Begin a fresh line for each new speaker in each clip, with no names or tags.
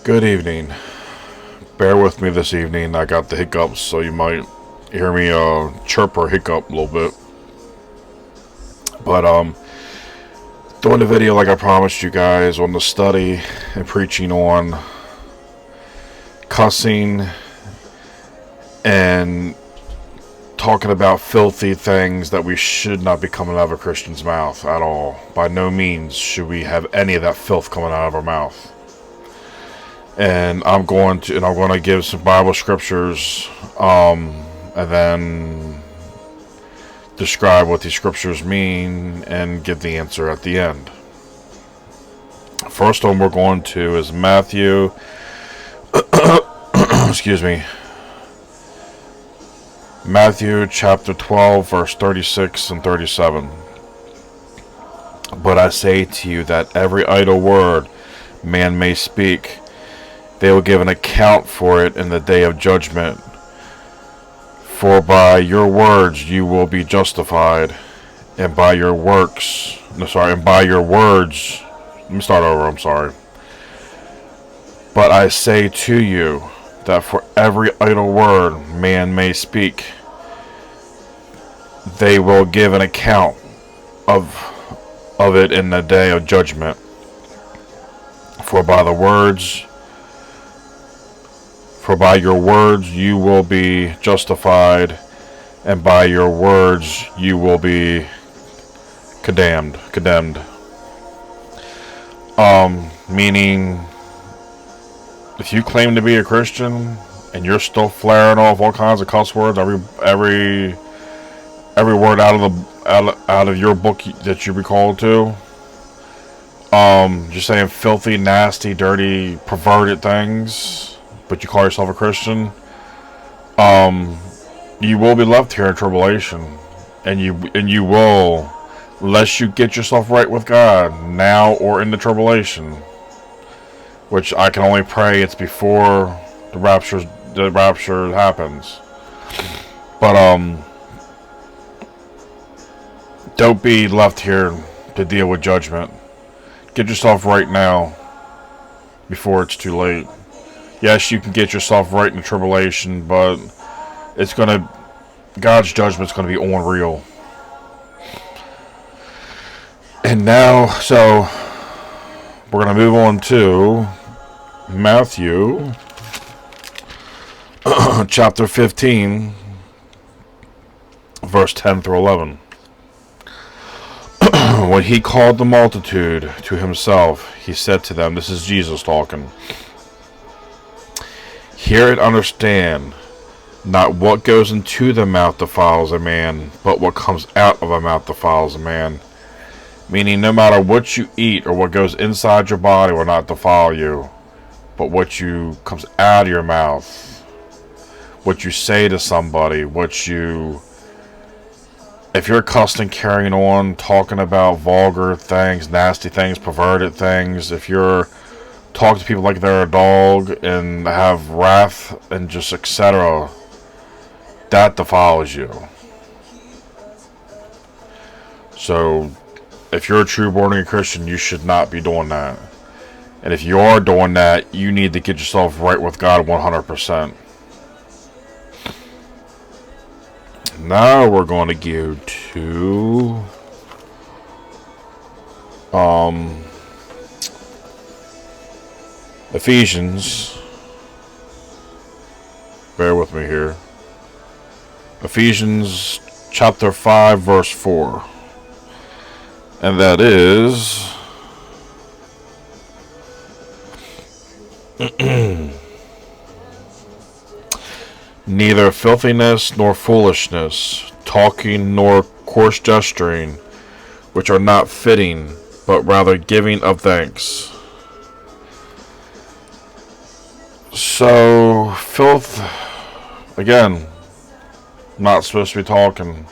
Good evening. Bear with me this evening. I got the hiccups, so you might hear me chirp or hiccup a little bit. But doing the video like I promised you guys on the study and preaching on cussing and talking about filthy things that we should not be coming out of a Christian's mouth at all. By no means should we have any of that filth coming out of our mouth. And I'm going to give some Bible scriptures, and then describe what these scriptures mean and give the answer at the end. First one we're going to is Matthew, excuse me, Matthew chapter 12, verse 36 and 37. But I say to you that every idle word man may speak, they will give an account for it in the day of judgment. For by your words you will be justified, and by your words, let me start over, But I say to you that for every idle word man may speak, they will give an account of it in the day of judgment. For by your words you will be justified, and by your words you will be condemned. Meaning, if you claim to be a Christian and you're still flaring off all kinds of cuss words, every word out of your book that you recall to, just saying filthy, nasty, dirty, perverted things, but you call yourself a Christian, you will be left here in tribulation, and you will, unless you get yourself right with God now or in the tribulation, which I can only pray it's before the rapture happens. But don't be left here to deal with judgment. Get yourself right now before it's too late. Yes, you can get yourself right in the tribulation, but God's judgment's gonna be unreal. And now, so we're gonna move on to Matthew chapter 15, verse 10 through 11. When he called the multitude to himself, he said to them, this is Jesus talking, hear and understand, not what goes into the mouth defiles a man, but what comes out of a mouth defiles a man. Meaning, no matter what you eat or what goes inside your body will not defile you, but what comes out of your mouth, what you say to somebody, if you're cussing, carrying on, talking about vulgar things, nasty things, perverted things, if you're talking to people like they're a dog and have wrath and just etc., that defiles you. So, if you're a true born-again Christian, you should not be doing that. And if you are doing that, you need to get yourself right with God 100%. Now we're going to go to Ephesians. Bear with me here. Ephesians chapter 5, verse 4. And that is neither filthiness nor foolishness, talking nor coarse gesturing, which are not fitting, but rather giving of thanks. So, filth, again, not supposed to be talking.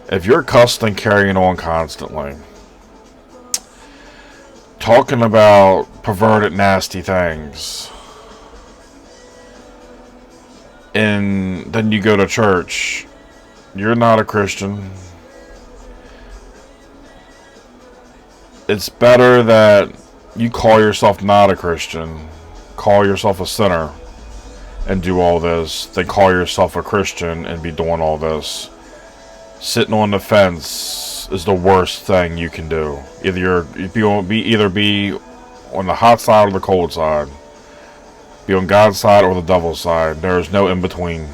If you're cussing and carrying on constantly, talking about perverted, nasty things, and then you go to church, you're not a Christian. It's better that you call yourself not a Christian call yourself a sinner and do all this than call yourself a Christian and be doing all this. Sitting on the fence is the worst thing you can do. Either be on the hot side or the cold side. Be on God's side or the devil's side. There is no in between.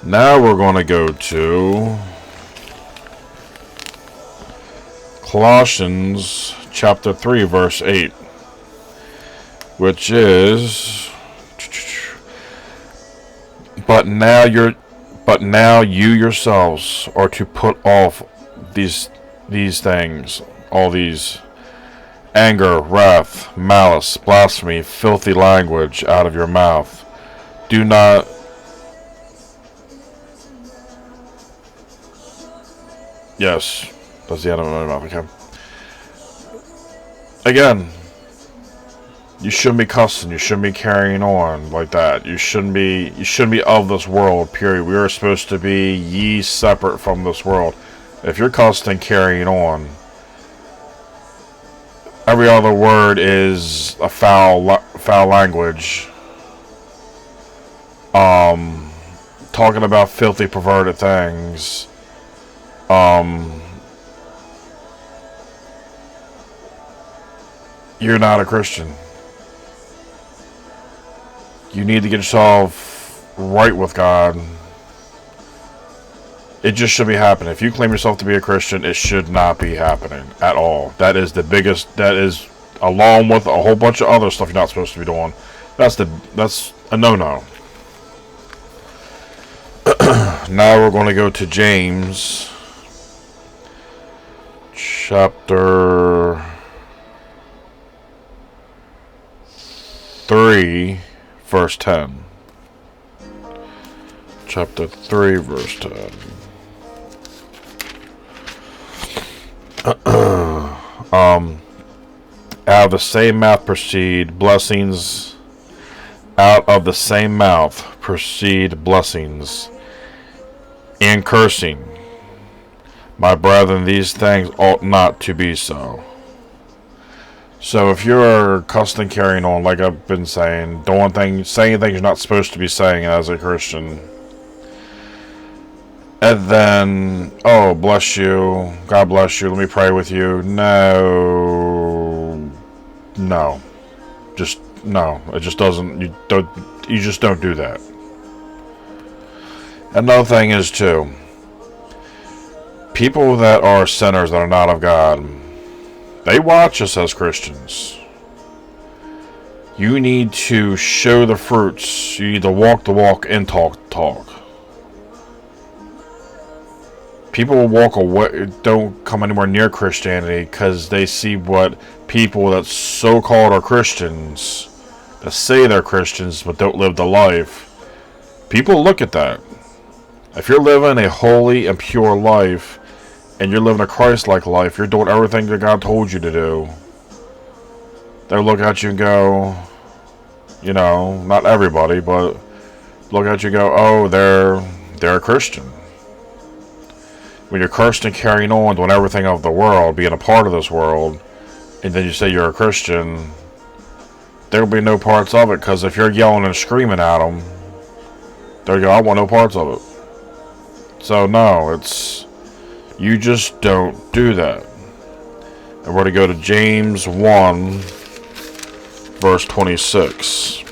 Now we're going to go to Colossians chapter 3 verse 8, which is, but now you yourselves are to put off these things, all these: anger, wrath, malice, blasphemy, filthy language out of your mouth. Do not Yes, that's the end of my mouth. Okay. Again, you shouldn't be cussing. You shouldn't be carrying on like that. You shouldn't be of this world. Period. We are supposed to be ye separate from this world. If you're cussing and carrying on, every other word is a foul language. Talking about filthy, perverted things. You're not a Christian. You need to get yourself right with God. It just should be happening. If you claim yourself to be a Christian, it should not be happening at all. That is the biggest. That is, along with a whole bunch of other stuff you're not supposed to be doing. That's a no-no. Now we're going to go to James chapter 3 verse 10. Chapter 3 verse 10. Out of the same mouth proceed blessings. Out of the same mouth proceed blessings and cursing. My brethren, these things ought not to be so. So if you're cussing and carrying on, like I've been saying, saying things you're not supposed to be saying as a Christian, and then, oh, bless you, God bless you, let me pray with you. No, just no. It just doesn't. You just don't do that. Another thing is too, people that are sinners that are not of God, they watch us as Christians. You need to show the fruits. You need to walk the walk and talk the talk. People will walk away, don't come anywhere near Christianity because they see what people that so-called are Christians, that say they're Christians but don't live the life. People look at that. If you're living a holy and pure life, and you're living a Christ-like life, you're doing everything that God told you to do, they'll look at you and go, you know, not everybody, but look at you and go, oh, they're a Christian. When you're cursed and carrying on, doing everything of the world, being a part of this world, and then you say you're a Christian, there'll be no parts of it, because if you're yelling and screaming at them, they'll go, I want no parts of it. So no, you just don't do that. And we're going to go to James 1, verse 26.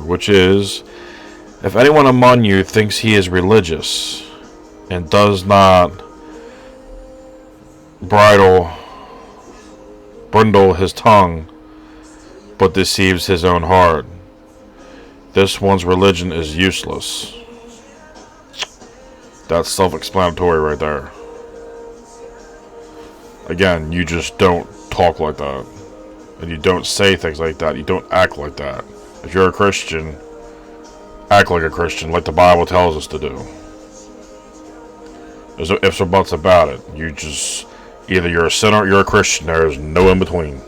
Which is, if anyone among you thinks he is religious and does not bridle his tongue, but deceives his own heart, this one's religion is useless. That's self-explanatory right there. Again, you just don't talk like that. And you don't say things like that. You don't act like that. If you're a Christian, act like a Christian, like the Bible tells us to do. There's no ifs or buts about it. You just, either you're a sinner or you're a Christian. There's no in between.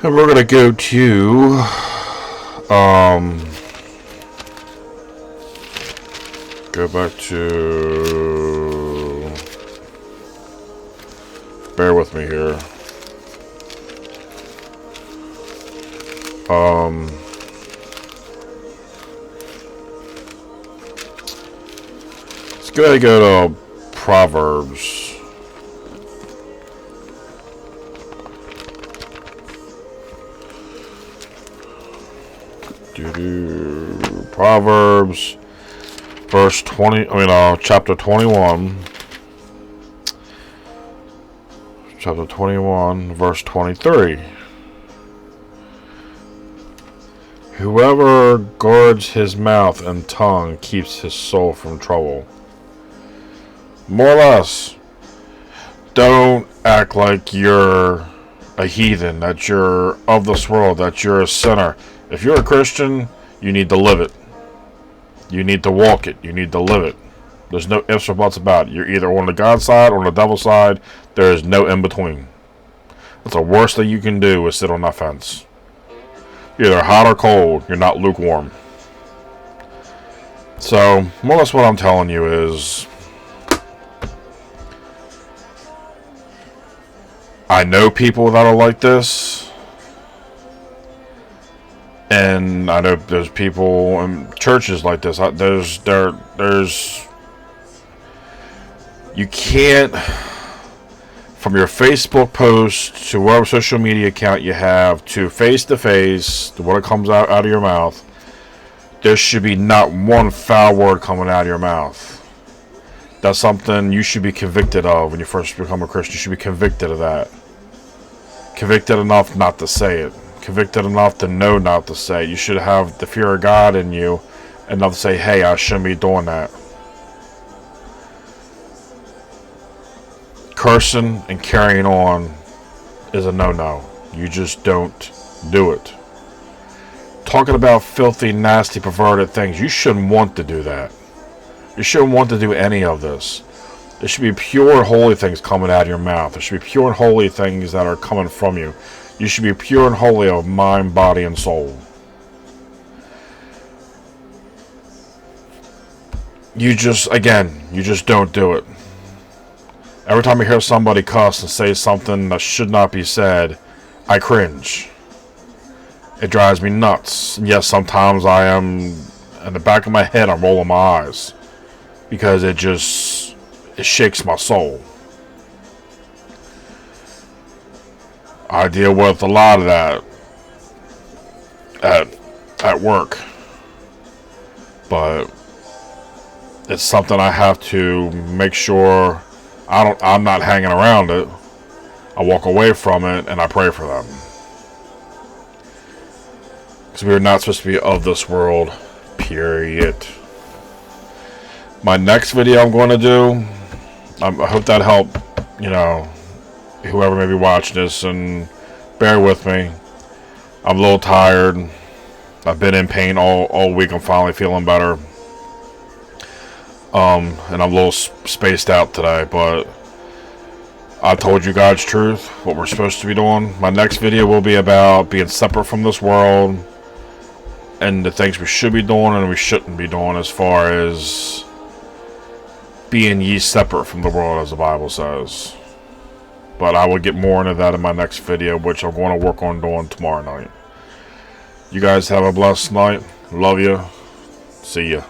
And we're going to go to go back to with me here. Let's go ahead and go to Proverbs. Proverbs, verse 20. Chapter 21. Chapter 21, verse 23. Whoever guards his mouth and tongue keeps his soul from trouble. More or less, don't act like you're a heathen, that you're of this world, that you're a sinner. If you're a Christian, you need to live it. You need to walk it. You need to live it. There's no ifs or buts about it. You're either on the God side or on the devil side. There is no in between. That's the worst thing you can do is sit on that fence. You're either hot or cold. You're not lukewarm. So, more or less what I'm telling you is, I know people that are like this, and I know there's people in churches like this. There's you can't, from your Facebook post to whatever social media account you have to face to what comes out of your mouth, there should be not one foul word coming out of your mouth. That's something you should be convicted of when you first become a Christian. You should be convicted of that. Convicted enough not to say it. Convicted enough to know not to say it. You should have the fear of God in you enough to say, hey, I shouldn't be doing that. Cursing and carrying on is a no-no. You just don't do it. Talking about filthy, nasty, perverted things, you shouldn't want to do that. You shouldn't want to do any of this. There should be pure and holy things coming out of your mouth. There should be pure and holy things that are coming from you. You should be pure and holy of mind, body, and soul. You just don't do it. Every time I hear somebody cuss and say something that should not be said, I cringe. It drives me nuts. And yes, sometimes I am, in the back of my head, I'm rolling my eyes. Because it shakes my soul. I deal with a lot of that at work. But it's something I have to make sure I'm not hanging around it. I walk away from it and I pray for them. Because we're not supposed to be of this world. Period. My next video I'm going to do, I hope that helped, whoever may be watching this, and bear with me. I'm a little tired. I've been in pain all week. I'm finally feeling better. And I'm a little spaced out today, but I told you God's truth, what we're supposed to be doing. My next video will be about being separate from this world and the things we should be doing and we shouldn't be doing, as far as being ye separate from the world, as the Bible says. But I will get more into that in my next video, which I'm going to work on doing tomorrow night. You guys have a blessed night. Love you. See ya.